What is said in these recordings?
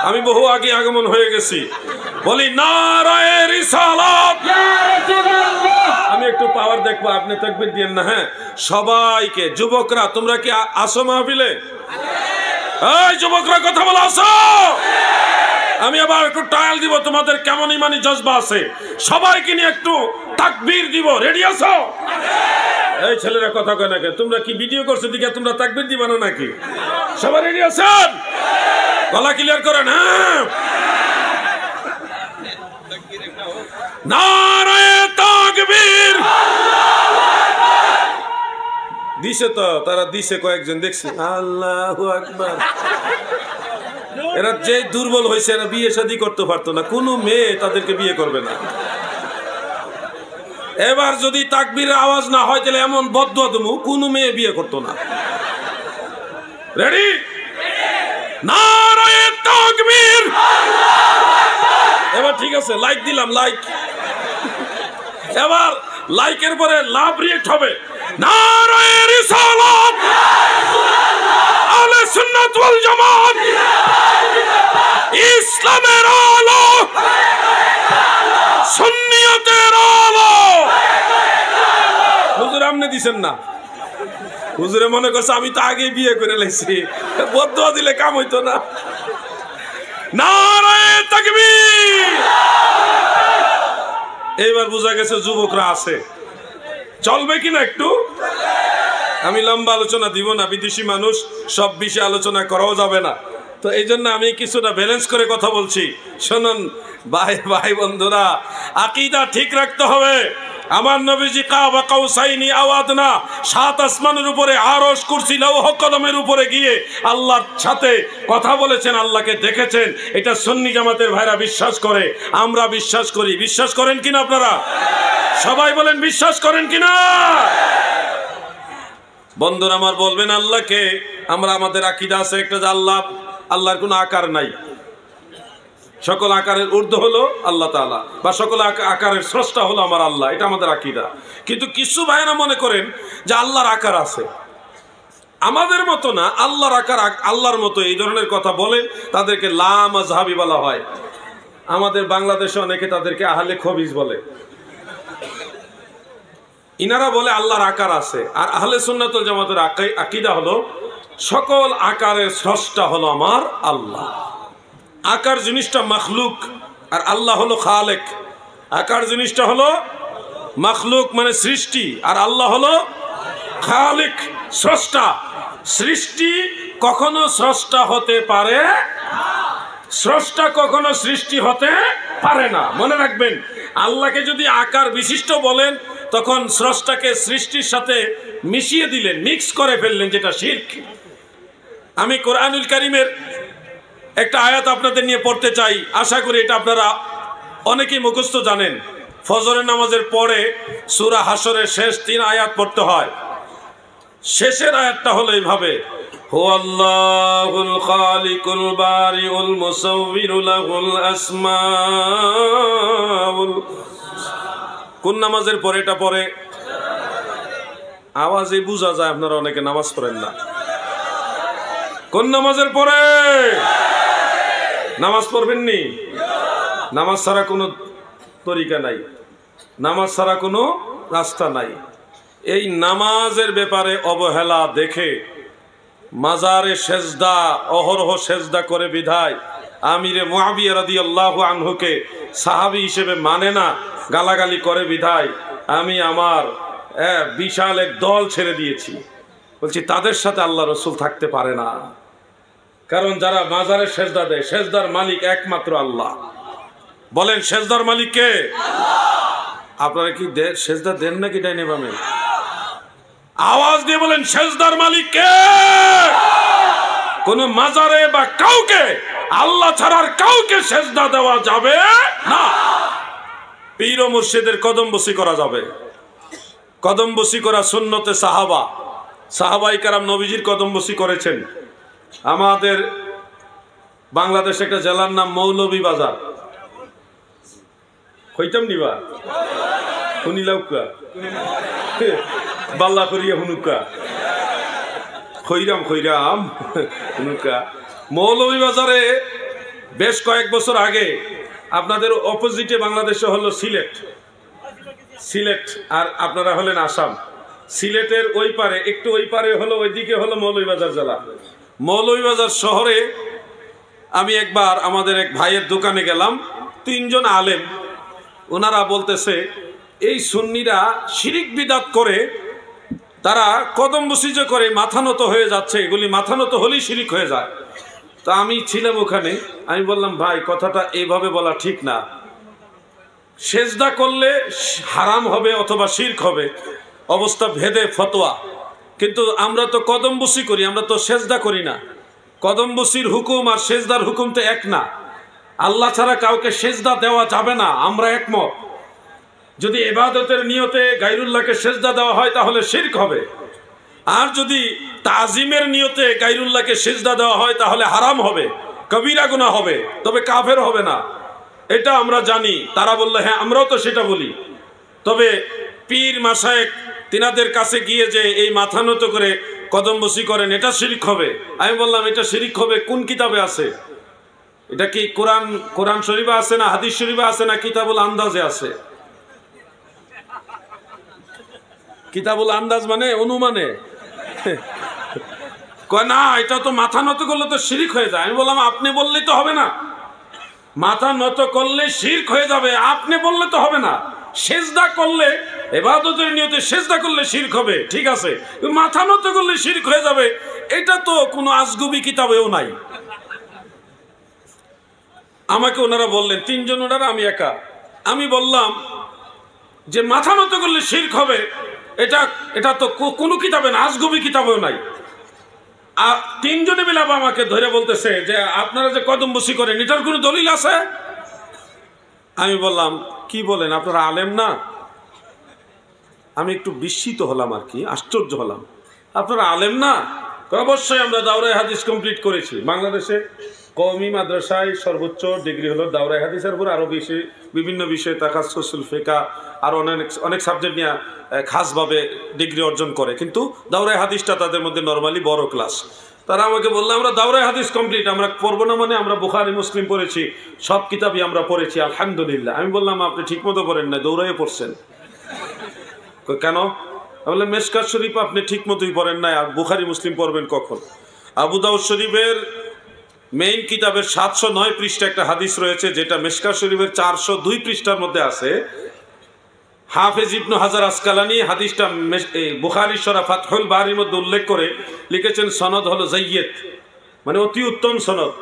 আমি বহু আগে আগমন হয়ে গেছি। বলি নারায়ে রিসালাত। আমি একটু পাওয়ার দেখবো, আপনি তাকবীর দিয়েন না। হ্যাঁ, সবাইকে, যুবকরা তোমরা কি আসো মাহফিলে? এই যুবকরা কথা বলো, আসো। আমি আবার একটু ট্রায়াল দিব তোমাদের কেমন ইমানি জজবা আছে। সবাইকে নিয়ে একটু তাকবীর দিব। রেডি আছো? এই ছেলেরা কথা কয় নাকি? তোমরা কি ভিডিও করছো দিকে তোমরা তাকবীর দিবা না নাকি? সবাই রেডি আছেন? গলা ক্লিয়ার করেন। হ্যাঁ, নারায়ে তাকবীর। দিছে তো, তারা দিছে, কয়েকজন দেখছি। আল্লাহু আকবার। এরা যে দুর্বল হয়েছে, এরা বিয়ে শাদী করতে পারতো না, কোনো মেয়ে তাদেরকে বিয়ে করবে না। এবার যদি তাকবীরের আওয়াজ না হয় তাহলে এমন বদদুয়া দেবো, কোনো মেয়ে বিয়ে করতো না। রেডি? নারায়ে তাকবীর। এবার ঠিক আছে, লাইক দিলাম, লাইক। এবার লাইকের পরে লাভ রিয়েক্ট হবে। নারায়ে রিসালাত, আহলে সুন্নাত ওয়াল জামাত, ইসলামের আলো, সুন্নিয়তের আলো। হুজুর আপনি দিছেন না? হুজুরে মনে করছে আমি তো আগে বিয়ে করে লাইছি, বদদুয়া দিলে কাম হইতো না। নারায়ে তাকবীর। এইবার বোঝা গেছে যুবকরা আছে। চলবে কিনা একটু? আমি লম্বা আলোচনা দিব না, বিদেশি মানুষ, সব বিষয়ে আলোচনা করাও যাবে না। তো এই জন্য আমি কিছুটা ব্যালেন্স করে কথা বলছি। শুনুন ভাই ভাই বন্ধুরা, আকীদা ঠিক রাখতে হবে। আমার নবীজি কাবা কাউসাইনি আও আদনা, সাত আসমানের উপরে আরশ, কুরসি, লৌহ কলমের উপরে গিয়ে আল্লাহর সাথে কথা বলেছেন, আল্লাহকে দেখেছেন। এটা সুন্নি জামাতের ভাইরা বিশ্বাস করে, আমরা বিশ্বাস করি। বিশ্বাস করেন কিনা আপনারা? সবাই বলেন বিশ্বাস করেন কিনা? বন্ধুরা আমার, বলবেন আল্লাহকে, আমরা আমাদের আকীদা আছে একটা যে আল্লাহর কোনো আকার নাই, সকল আকারের ঊর্ধ্ব হলো আল্লাহ তাআলা, বা সকল আকারের স্রষ্টা হলো আমার আল্লাহ। এটা আমাদের আকীদা। কিন্তু কিছু ভাইরা মনে করেন যে আল্লাহর আকার আছে, আমাদের মতো না, আল্লাহর আকার আল্লাহর মতো, এই ধরনের কথা বলেন। তাদেরকে লা মাযহাবী বলা হয়। আমাদের বাংলাদেশে অনেকে তাদেরকে আহলে খবিজ বলে। ইনারা বলে আল্লাহর আকার আছে। আর আহলে সুন্নাত ওয়াল জামাতের আকীদা হলো সকল আকারের স্রষ্টা হলো আমার আল্লাহ। আকার জিনিসটা মাখলুক, আর আল্লাহ হলো খালেক। আকার জিনিসটা হলো মাখলুক মানে সৃষ্টি, আর আল্লাহ হলো খালিক, স্রষ্টা। সৃষ্টি কখনো স্রষ্টা হতে পারে, স্রষ্টা কখনো সৃষ্টি হতে পারে না। মনে রাখবেন, আল্লাহকে যদি আকার বিশিষ্ট বলেন, তখন স্রষ্টাকে সৃষ্টির সাথে মিশিয়ে দিলেন, মিক্স করে ফেললেন, যেটা শিরক। আমি কোরআনুল কারীমের একটা আয়াত আপনাদের নিয়ে পড়তে চাই। আশা করি এটা আপনারা অনেকেই মুখস্থ জানেন। ফজরের নামাজের পরে সূরা হাসরের শেষ 3 আয়াত পড়তে হয়। শেষের আয়াতটা হলো এইভাবে, হুয়াল্লাহুল খালিকুল বারিউল মুসাউবিরু লাহুল আসমাউল। কোন নামাজের পরে এটা পড়ে? আওয়াজে বোঝা যায় আপনারা অনেকে নামাজ পড়েন না। কোন নামাজের পরে? নামাজ পড়বেননি? নামাজ ছাড়া কোনো তরিকা নাই, নামাজ ছাড়া কোনো রাস্তা নাই। এই নামাজের ব্যাপারে অবহেলা দেখে মাজারে সেজদা, অহরহ সেজদা করে বিধায় আমিরে মুআবিয়া রাদিয়াল্লাহু আনহুকে সাহাবী হিসেবে মানে না, গালাগালি করে বিধায় আমি আমার বিশাল এক দল ছেড়ে দিয়েছি। বলছি তাদের সাথে আল্লাহ রসুল থাকতে পারে না, কারণ যারা মাজারে সেজদা দেয়, সেজদার মালিক একমাত্র আল্লাহ। বলেন সেজদার মালিক কে? আপনারা কি সেজদা দেন নাকি ডাইনে বামে? আওয়াজ দিয়ে বলেন সেজদার মালিক কে? কোন মাজারে বা কাউকে, আল্লাহ ছাড়ার কাউকে সেজদা দেওয়া যাবে না। পীর ও মুর্শিদের কদম বসি করা যাবে। কদম বসি করা সুন্নতে সাহাবা, সাহাবাই কারাম নবীজির কদম বসি করেছেন। আমাদের বাংলাদেশে একটা জেলার নাম মৌলভী বাজার, হইতাম নিবা শুনিলাউকা বাল্লা করিয়া হুনুকা খৈরাম খৈরাম নৌকা। মৌলভীবাজারে বেশ কয়েক বছর আগে আপনাদের অপোজিটে বাংলাদেশে হলো সিলেট আর আপনারা হলেন আসাম। সিলেটের ওই পারে একটু ওই পারে হলো, ওইদিকে হলো মৌলভীবাজার জেলা। মৌলভীবাজার শহরে আমি একবার আমাদের এক ভাইয়ের দোকানে গেলাম, 3 জন আলেম, ওনারা বলতেছে এই সুন্নিরা শিরিক বিদাত করে, তারা কদম বসিজে করে মাথা নত হয়ে যাচ্ছে, এগুলি মাথা নত হলেই শিরিক হয়ে যায়। তা আমি ছিলাম ওখানে, আমি বললাম ভাই কথাটা এইভাবে বলা ঠিক না, সেজদা করলে হারাম হবে অথবা শিরক হবে, অবস্থা ভেদে ফতোয়া, কিন্তু আমরা তো কদম বসি করি, আমরা তো সেজদা করি না। কদম বসির হুকুম আর সেজদার হুকুম তো এক না, আল্লাহ ছাড়া কাউকে সেজদা দেওয়া যাবে না, আমরা একমত। যদি ইবাদতের নিয়তে গায়রুল্লাহকে সেজদা দেওয়া হয় তাহলে শিরক হবে, আর যদি তাজিমের নিয়তে গায়রুল্লাহকে সেজদা দেওয়া হয় তাহলে হারাম হবে, কবিরা গুনাহ হবে, তবে কাফের হবে না। এটা আমরা জানি। তারা বললো হ্যাঁ আমরাও তো সেটা বলি, তবে পীর মাশায়েখ তিনাদের কাছে গিয়ে যে এই মাথা নত করে কদম বসি করেন এটা শিরক হবে। আমি বললাম এটা শিরক হবে কোন কিতাবে আছে? এটা কি কোরআন শরীফে আছে না হাদিস শরীফে আছে না কিতাবুল আন্দাজে আছে? কিতাবুল আন্দাজ মানে অনুমানে কয় না, এটা তো মাথা নত করলে তো শিরক হয়ে যায়। আমি বললাম আপনি বললেই তো হবে না, মাথা নত করলে শিরক হয়ে যাবে, আপনি বললে তো হবে না। সেজদা করলে ইবাদতের নিয়তে সেজদা করলে শিরক হবে, ঠিক আছে, মাথা নত করলে শিরক হয়ে যাবে, এটা তো কোনো আজগুবি কিতাবেও নাই। আমাকে ওনারা বললেন, 3 জন ওনারা, আমি একা। আমি বললাম যে মাথা নত করলে শিরক হবে, এটা তো কোনো কিতাবে না, আজগুবি কিতাবেও নাই। আর 3 জনে মিলে আমাকে ধরে বলতেছে যে আপনারা যে কদম বসি করেন এটার কোনো দলিল আছে? আমি বললাম কি বলেন, আপনারা আলেম না? আমি একটু বিস্মিত হলাম আর কি, আশ্চর্য হলাম, আপনারা আলেম না? অবশ্যই আমরা দাওরায়ে হাদিস কমপ্লিট করেছি। বাংলাদেশে কওমি মাদ্রাসায় সর্বোচ্চ ডিগ্রি হলো দাওরায়ে হাদিসের উপর, আরও বিভিন্ন বিষয়ে তাকাসসুসুল ফিকহ আর অনেক সাবজেক্ট নিয়ে খাসভাবে ডিগ্রি অর্জন করে, কিন্তু দাওরায়ে হাদিসটা তাদের মধ্যে নরমালি বড় ক্লাস। তারা আমাকে বললো আমরা দাওরায়ে হাদিস কমপ্লিট, আমরা পড়বো না মানে আমরা বুখারী মুসলিম পড়েছি, সব কিতাবই আমরা পড়েছি আলহামদুলিল্লাহ। আমি বললাম আপনি ঠিক মতো পড়েন না, দৌড়াইয়ে পড়ছেন। কেন? বললাম মিশকাত শরীফ আপনি ঠিক মতোই পড়েন না, আর বুখারী মুসলিম পড়বেন কখন? আবু দাউদ শরীফের মেইন কিতাবের 709 পৃষ্ঠা একটা হাদিস রয়েছে, যেটা মিশকাত শরীফের 402 পৃষ্ঠার মধ্যে আছে। হাফেজ ইবনে হাজার আসকালানি হাদিসটা বুখারী শরহ ফাতহুল বারীর মধ্যে উল্লেখ করে লিখেছেন সনদ হলো যায়্যিদ, মানে অতি উত্তম সনদ,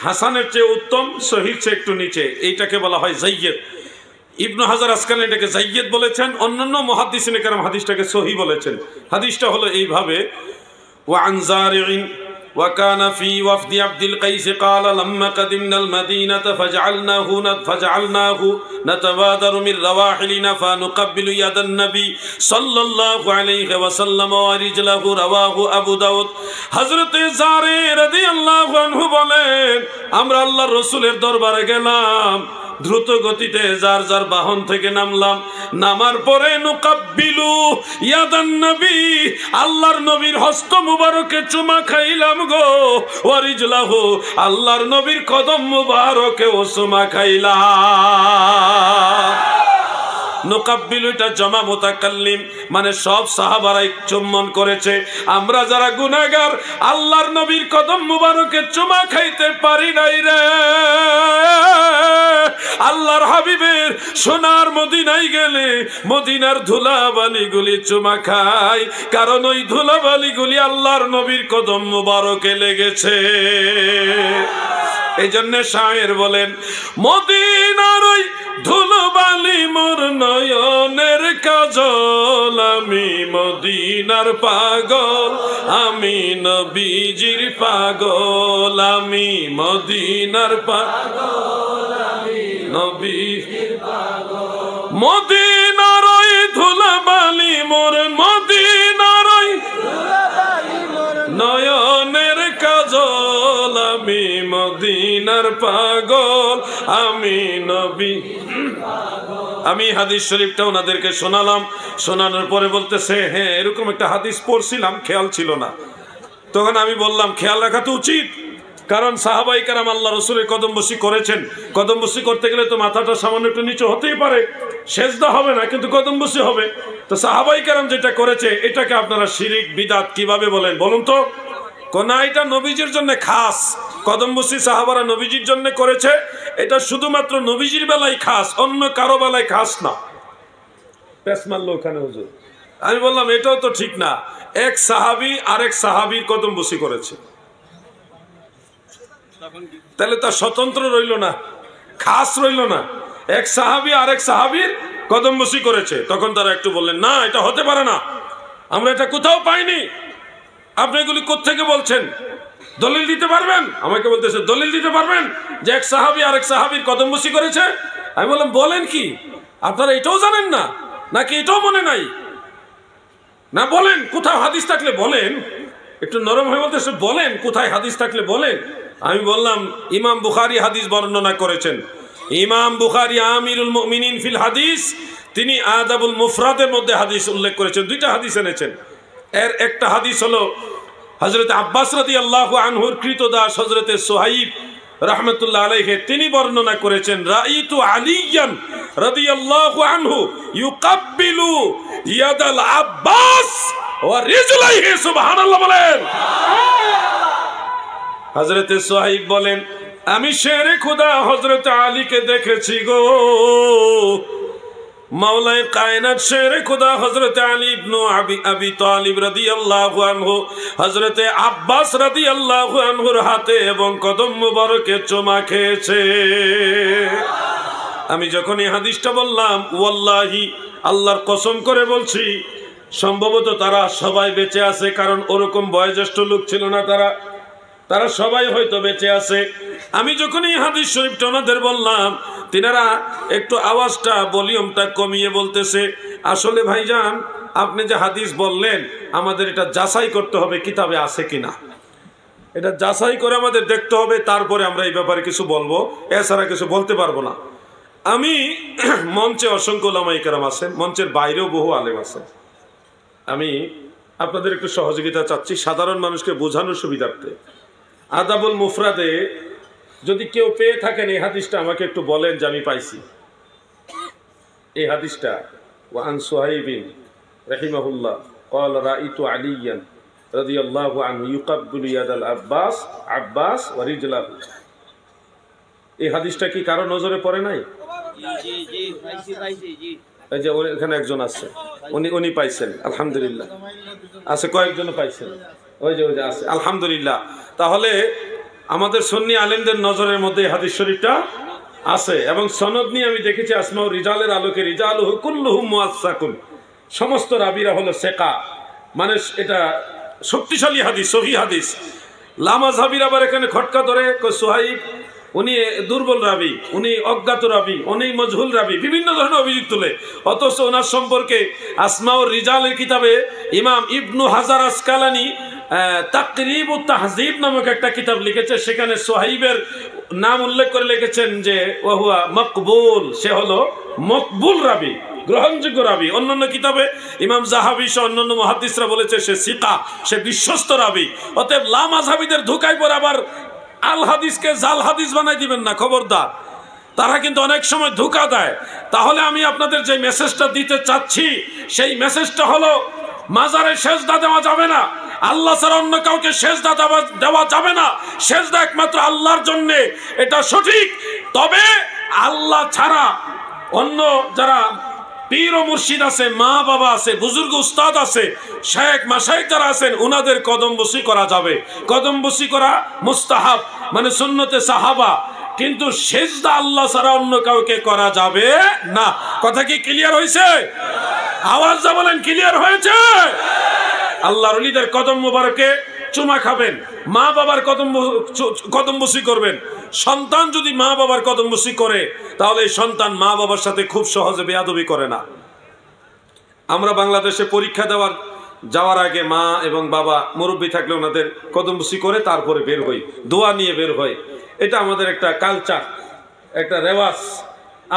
হাসানের চেয়ে উত্তম, সহিহ চেয়ে একটু নিচে, এইটাকে বলা হয় যায়্যিদ। ইবনে হাজার আসকালানি এটাকে যায়্যিদ বলেছেন, অন্যান্য মুহাদ্দিসিনে কেরাম হাদিসটাকে সহিহ বলেছেন। হাদিসটা হলো এইভাবে, ওয়া আন যারিইন وكان في وفد عبد القيس قال لما قدمنا المدينة فجعلناه نتبادر من رواحلنا فنقبل يد النبي صلى الله عليه وسلم ورجله رواه أبو داود। হযরত জারে রাদিয়াল্লাহু আনহু বলেন আমরা আল্লাহর রাসূলের দরবারে গেলাম, দ্রুত গতিতে যার যার বাহন থেকে নামলাম, নামার পরে নুকাব্বিলু ইয়াদান নবী, আল্লাহর নবীর হস্ত মুবারকে চুমা খাইলাম গো, ওয়ারিজলাহু, আল্লাহর নবীর কদম মুবারকে ও চুমা খাইলাম। নুকাব্বিলু এটা জমা মুতাকাল্লিম, মানে সব সাহাবারাই চুম্বন করেছে। আমরা যারা গুনাহগার আল্লাহর নবীর কদম মুবারকে চুমা খাইতে পারি নাই রে। আল্লাহর হাবিবের সোনার মদিনায় গেলে মদিনার ধুলাবালিগুলি চুমা খায়, কারণ ওই ধুলাবালিগুলি আল্লাহর নবীর কদম মুবারকে লেগেছে। এই জন্য শায়ের বলেন মদিনার ওই ধুলাবালি মোর নয়নের কাজল, আমি মদিনার পাগল, আমি নবীজির পাগল, আমি মদিনার পাগল, আমি নবীজির পাগল। মদিনার ওই ধুলাবালি মোর, মদিনার ওই নয়নের কাজল, আমি মদিনার পাগল, আমি নবী। আমি হাদিস শরীফটা ওনাদেরকে শোনালাম, শোনানোর পরে বলতেছে হ্যাঁ এরকম একটা হাদিস পড়ছিলাম, খেয়াল ছিল না। তখন আমি বললাম খেয়াল রাখা তো উচিত, কারণ সাহাবাই কেরাম আল্লাহ রসুলের কদমবসি করেছেন। কদমবসি করতে গেলে তো মাথাটা সামান্য একটু নিচু হতেই পারে, সেজদা হবে না কিন্তু কদমবসি হবে। তো সাহাবাই কেরাম যেটা করেছে এটাকে আপনারা শিরিক বিদআত কিভাবে বলেন বলুন তো? না, এটা নবীজির জন্য খাস। কদমবসি সাহাবারা নবীজির জন্য করেছে, এটা শুধুমাত্র নবীজির বেলায় খাস, অন্য কারো বেলায় খাস না। পেশ মারলো ওখানে হুজুর। আমি বললাম এটাও তো ঠিক না, এক সাহাবী আরেক সাহাবীর কদমবসি করেছে, তাহলে তা স্বতন্ত্র রইল না, খাস রইল না। এক সাহাবী আরেক সাহাবীর কদমবসি করেছে। তখন তারা একটু বললেন না এটা হতে পারে না, আমরা এটা কোথাও পাইনি, আপনি এগুলি কোত্থেকে বলছেন, দলিল দিতে পারবেন? আমাকে বলতেছে দলিল দিতে পারবেন যে এক সাহাবী আরেক সাহাবীর কদমবসি করেছে? আমি বললাম বলেন কি, আপনারা এটাও জানেন না নাকি এটাও মনে নাই? না বলেন, কোথাও হাদিস থাকলে বলেন। একটু নরম হয়ে বলতেছে বলেন কোথায় হাদিস থাকলে বলেন। আমি বললাম ইমাম বুখারী হাদিস বর্ণনা করেছেন। ইমাম বুখারী আমিরুল মুমিনিন ফিল হাদিস, তিনি আদাবুল মুফরাদের মধ্যে হাদিস উল্লেখ করেছেন, দুইটা হাদিস এনেছেন। এর একটা হাদিস হলো হযরত আব্বাস রাদিয়াল্লাহু আনহুর কৃতদাস হযরত সুহাইব রাহমাতুল্লাহ আলাইহি, তিনি বর্ণনা করেছেন রাইতু আলিয়ান রাদিয়াল্লাহু আনহু ইউকাব্বিলু ইয়াদাল আব্বাস ওয়া রিজলাইহি। সুবহানাল্লাহ বলেন। হযরত সুহাইব বলেন আমি শেরে খোদা হযরত আলীকে দেখেছি গো। মাওলায়ে কায়নাত শেরে খোদা হযরত আলী ইবনে আবি তালিব রাদিয়াল্লাহু আনহু হযরত আব্বাস রাদিয়াল্লাহু আনহুর হাতে এবং কদম মোবারকে চুমা খেয়েছে। আমি যখন এই হাদিসটা বললাম, ওয়াল্লাহি আল্লাহর কসম করে বলছি, সম্ভবত তারা সবাই বেঁচে আছে, কারণ ওরকম বয়োজ্যেষ্ঠ লোক ছিল না, তারা সবাই হয়তো বেঁচে আছে। আমি যখন এই হাদিস শরীফটা ওনাদের বললাম, তিনারা একটু আওয়াজটা ভলিউমটা কমিয়ে বলতেছে আসলে ভাইজান আপনি যে হাদিস বললেন আমাদের এটা যাচাই করতে হবে কিতাবে আছে কিনা, এটা যাচাই করে আমাদের দেখতে হবে, তারপরে আমরা এই ব্যাপারে কিছু বলবো, এছাড়া কিছু বলতে পারবো না। আমি মঞ্চে অসংখ্য উলামায়ে কেরাম আছেন, মঞ্চের বাইরেও বহু আলেম আছেন। আমি আপনাদের একটু সহযোগিতা চাচ্ছি সাধারণ মানুষকে বোঝানোর সুবিধার্থে। আদাবুল মুফরাদে যদি কেউ পেয়ে থাকেন এই হাদিসটা আমাকে একটু বলেন যে আমি পাইছি এই হাদিসটা। ওয়ান সুহাইবিন রাহিমাহুল্লাহ قال رأيت عليا رضي الله عنه يقبل يد العباس عباس ورجله। এই হাদিসটা কি কারো নজরে পড়ে নাই? জি জি পাইছি জি। এই যে এখানে একজন আছে, উনি পাইছেন আলহামদুলিল্লাহ, আছে কয়েকজন পাইছেন, ওই যে আছে আলহামদুলিল্লাহ। তাহলে আমাদের সুন্নি আলেমদের নজরের মধ্যে হাদিস শরীফটা আছে, এবং সনদ নিয়ে আমি দেখেছি আসমাউ রিজালের আলোকে রিজালুহু কুল্লুহুম মুআসসাকুন, সমস্ত রাবিরা হলো সেকা, মানে এটা শক্তিশালী হাদিস, সহিহ হাদিস। লামাযহাবির আবার এখানে খটকা ধরে সুহাইব উনি দুর্বল রাবি, উনি অজ্ঞাত রাবি, উনি মজহুল রাবি, বিভিন্ন ধরনের অভিযোগ তুলে। অথচ ওনার সম্পর্কে আসমাউর রিজালের কিতাবে ইমাম ইবনু হাজার আসকালানি তাকরিবুত তাহযীব নামক একটা কিতাব লিখেছে, সেখানে সুহাইবের নাম উল্লেখ করে লিখেছেন যে ওহুয়া মকবুল, সে হলো মকবুল রাবি, গ্রহণযোগ্য রাবি। অন্যান্য কিতাবে ইমাম যাহাবি সহ অন্যান্য মুহাদ্দিসরা বলেছে সে সিকা, সে বিশ্বস্ত রাবি। অতএব লামাযহাবিদের ধোঁকায় পড়ে আবার আল হাদিসকে জাল হাদিস বানাই দিবেন না, খবরদার, তারা কিন্তু অনেক সময় ধোঁকা দেয়। তাহলে আমি আপনাদের যে মেসেজটা দিতে চাচ্ছি সেই মেসেজটা হলো মাজারে সেজদা দেওয়া যাবে না, আল্লাহ ছাড়া অন্য কাউকে সেজদা দেওয়া যাবে না, সেজদা একমাত্র আল্লাহর জন্য, এটা সঠিক। তবে আল্লাহ ছাড়া অন্য যারা পীর ও মুর্শিদ আছে, মা বাবা আছে, বুজুর্গ উস্তাদ আছে, শেখ মাশায়েখ যারা আছেন, ওনাদের কদমবসি করা যাবে। কদমবসি করা মুস্তাহাব, মানে সুন্নতে সাহাবা, কিন্তু সেজদা আল্লাহ ছাড়া অন্য কাউকে করা যাবে না। কথা কি ক্লিয়ার হয়েছে? আওয়াজ যা বলেন ক্লিয়ার হয়েছে? আল্লাহর ওলিদের কদম মোবারকে চুমা খাবেন, মা বাবার কদমবসি করবেন। সন্তান যদি মা বাবার কদমবসি করে তাহলে এই সন্তান মা বাবার সাথে খুব সহজে বেয়াদবি করে না। আমরা বাংলাদেশে পরীক্ষা যাওয়ার আগে মা এবং বাবা মুরব্বী থাকলে ওনাদের কদমবসি করে তারপরে বের হই, দোয়া নিয়ে বের হয়। এটা আমাদের একটা কালচার, একটা রেওয়াজ।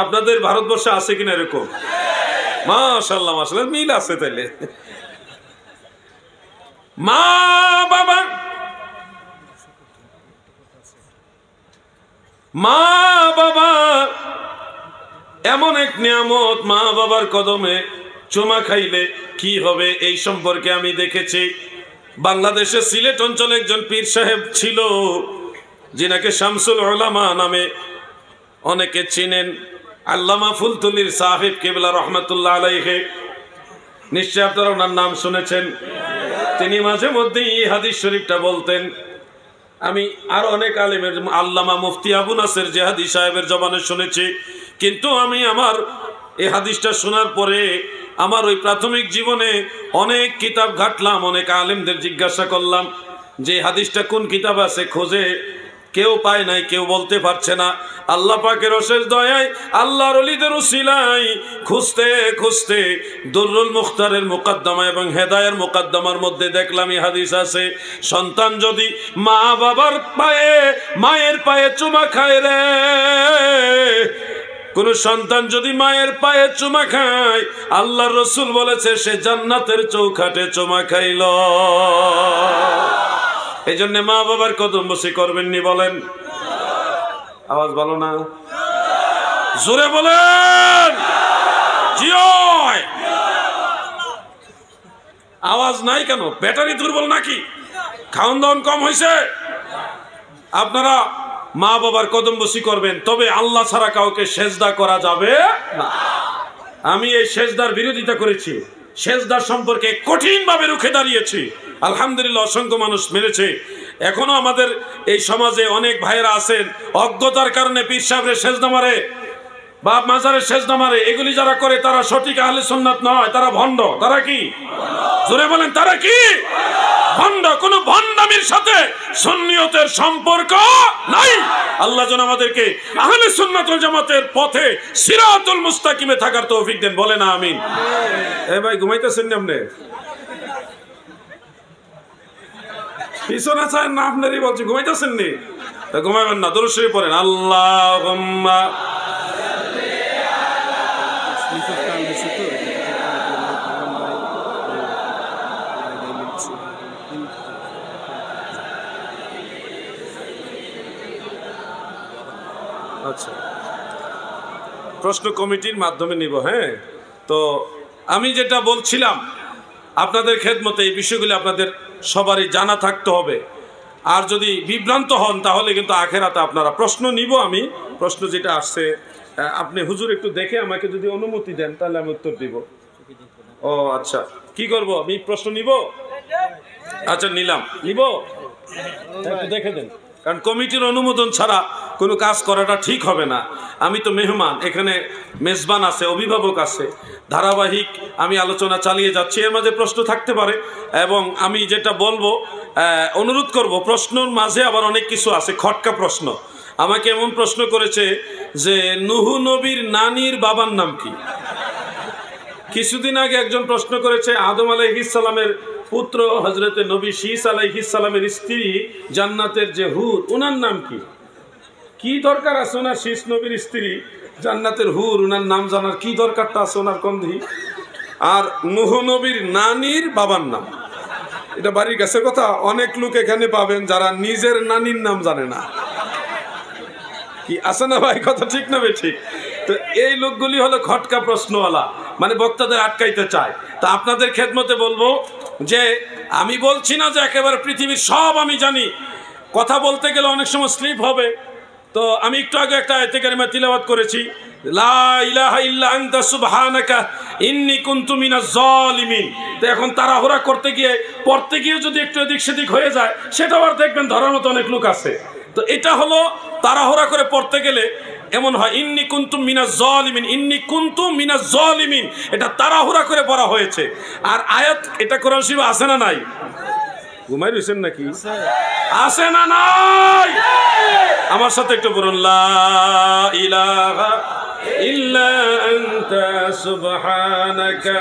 আপনাদের ভারতবর্ষে আছে কিনা এরকম? মাশাআল্লাহ মাশাআল্লাহ, মিল আছে তাইলে। মা বাবা মা বাবা এমন এক নিয়ামত, মা বাবার কদমে চুমা খাইলে কি হবে এই সম্পর্কে আমি দেখেছি। বাংলাদেশে সিলেট অঞ্চলে একজন পীর সাহেব ছিল, যিনাকে শামসুল উলামা নামে অনেকে চিনেন। আল্লামা ফুলতুলির সাহেব কেবলা রহমাতুল্লাহ আলাইহি, নিশ্চয় আপনারা ওনার নাম শুনেছেন। তিনি মাঝে মধ্যেই এই হাদিস শরীফটা বলতেন। আমি আর অনেক আলেমের, আল্লামা মুফতি আবু নাসের জেহাদি সাহেবের জবানে শুনেছি, কিন্তু আমি আমার এই হাদিসটা শোনার পরে আমার ওই প্রাথমিক জীবনে অনেক কিতাব ঘাটলাম, অনেক আলেমদের জিজ্ঞাসা করলাম যে হাদিসটা কোন কিতাব আছে, খোঁজে কেউ পায় নাই, কেউ বলতে পারছে না। আল্লাহ পাকের অশেষ দয়ায়, আল্লাহর ওলিদের উসিলায় খুঁজতে খুঁজতে দুররুল মুখতারের মুকদ্দমা এবং হেদায়ের মুকদ্দমার মধ্যে দেখলাম এই হাদিস আছে, সন্তান যদি মা বাবার পায়ে, মায়ের পায়ে চুমা খায় রে, কোন সন্তান যদি মায়ের পায়ে চুমা খায়, আল্লাহর রাসূল বলেছে সে জান্নাতের চৌখাটে চুমা খাইল। এই জন্য মা বাবার কদম বসে করবেননি বলেন? আওয়াজ ভালো না, জোরে বলেন। আওয়াজ নাই কেন? ব্যাটারি দুর্বল নাকি? খাওয়ান দাওয়ান কম হয়েছে? আপনারা মা বাবার কদম বসি করবেন, তবে আল্লাহ ছাড়া কাউকে সেজদা করা যাবে না। আমি এই সেজদার বিরোধিতা করেছি, সেজদার সম্পর্কে কঠিনভাবে রুখে দাঁড়িয়েছি। আলহামদুলিল্লাহ অসংখ্য মানুষ মেরেছে। এখনো আমাদের এই সমাজে অনেক ভাইয়েরা আছেন অজ্ঞতার কারণে পীর সাহেবের সেজদা মারে বা মাজারের সেজদা মারে। এগুলি যারা করে তারা সঠিক আহলে সুন্নাত নয়, তারা ভণ্ড। তারা কি? জোরে বলেন, তারা কি? ভণ্ড। কোন ভণ্ডামির সাথে সুন্নিয়তের সম্পর্ক নাই। আল্লাহ যেন আমাদেরকে আহলে সুন্নাত ওয়াল জামাতের পথে সিরাতুল মুস্তাকিমে থাকার তৌফিক দেন, বলেন আমিন। এ ভাই ঘুমাইতেছেন না আপনি? পিছনে চায় না, আপনারই বলছি ঘুমাইতেছেন নি? তা ঘুমাইবেন না, দরুদ শরীফ পড়েন। আল্লাহুম্মা আচ্ছা, প্রশ্ন কমিটির মাধ্যমে নিব। হ্যাঁ, তো আমি যেটা বলছিলাম আপনাদের খেদমতে এই বিষয়গুলি আপনাদের সবারই জানা থাকতে হবে। আর যদি বিভ্রান্ত হন তাহলে কিন্তু আখেরাতে আপনারা প্রশ্ন নিব। আমি প্রশ্ন যেটা আসছে, আপনি হুজুর একটু দেখে আমাকে যদি অনুমতি দেন তাহলে আমি উত্তর দিব। ও আচ্ছা, কি করব? আমি প্রশ্ন নিব? আচ্ছা নিলাম, নিব, একটু দেখে দেন, কারণ কমিটির অনুমোদন ছাড়া কোনো কাজ করাটা ঠিক হবে না। আমি তো মেহমান, এখানে মেজবান আছে, অভিভাবক আছে, ধারাবাহিক আমি আলোচনা চালিয়ে যাচ্ছি, এর মাঝে প্রশ্ন থাকতে পারে। এবং আমি যেটা বলবো, অনুরোধ করব, প্রশ্নর মাঝে আবার অনেক কিছু আছে খটকা প্রশ্ন। আমাকে এমন প্রশ্ন করেছে যে নূহ নবীর নানির বাবার নাম কি? কিছুদিন আগে একজন প্রশ্ন করেছে আদম আলাইহিস সালামের পুত্র হযরতে নবী শীস আলাইহিস সালামের স্ত্রী জান্নাতের যে হুর, ওনার নাম কি? কি দরকার আছে ওনার শীস নবীর স্ত্রী জান্নাতের হুর ওনার নাম জানার? কি দরকারটা আছে ওনার কন্ধি? আর নূহ নবীর নানির বাবার নাম, এটা বাড়ির কাছে কথা। অনেক লোক এখানে পাবেন যারা নিজের নানির নাম জানে না। কি আছে না ভাই? কথা ঠিক না ভাই? ঠিক। তো এই লোকগুলি হলো খটকা প্রশ্নওয়ালা, মানে বক্তাদের আটকাইতে চায়। তা আপনাদের খেদমতে বলবো যে আমি বলছি না যে একেবারে পৃথিবীর সব আমি জানি, কথা বলতে গেলে অনেক সময় স্লিপ হবে। তো আমি একটু আগে একটা আয়াতে কারিমা তিলাওয়াত করেছি, লা ইলাহা ইল্লা আনতা সুবহানাকা ইন্নী কুনতু মিনাজ জালিমিন। তো এখন তাড়াহুড়া করতে গিয়ে পড়তে গিয়ে যদি একটু এদিক সেদিক হয়ে যায়, সেটাও আর দেখবেন ধরার মতো অনেক লোক আছে। তো এটা হলো তাড়াহুড়া করে পড়তে গেলে এমন হয়, ইন্নী কুনতু মিনাজ জালিমিন, ইন্নী কুনতু মিনাজ জালিমিন, এটা তাড়াহুড়া করে পড়া হয়েছে। আর আয়াত এটা কোরআন শরীফে আছে না নাই? ঘুমাই রয়েছেন নাকি? আছে না নাই? আমার সাথে একটু বলুন, লা ইলাহা ইল্লা আনতা সুবহানাকা।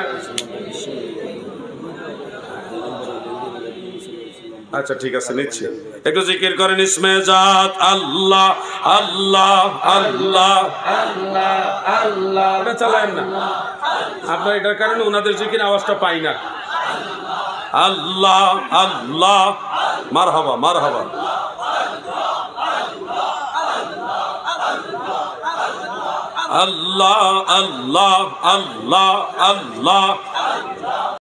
আচ্ছা ঠিক আছে, নিচ্ছি। একটু জিকির করেন, ইসমে জাত আল্লাহ আল্লাহ আল্লাহ আল্লাহ আল্লাহ। এটা চালায়েন না আপনার, এটার কারণে ওনাদের জিকির আওয়াজটা পাই না। আল্লাহ আল্লাহ, মারহাবা মারহাবা। আল্লাহ আল্লাহ আল্লাহ আল্লাহ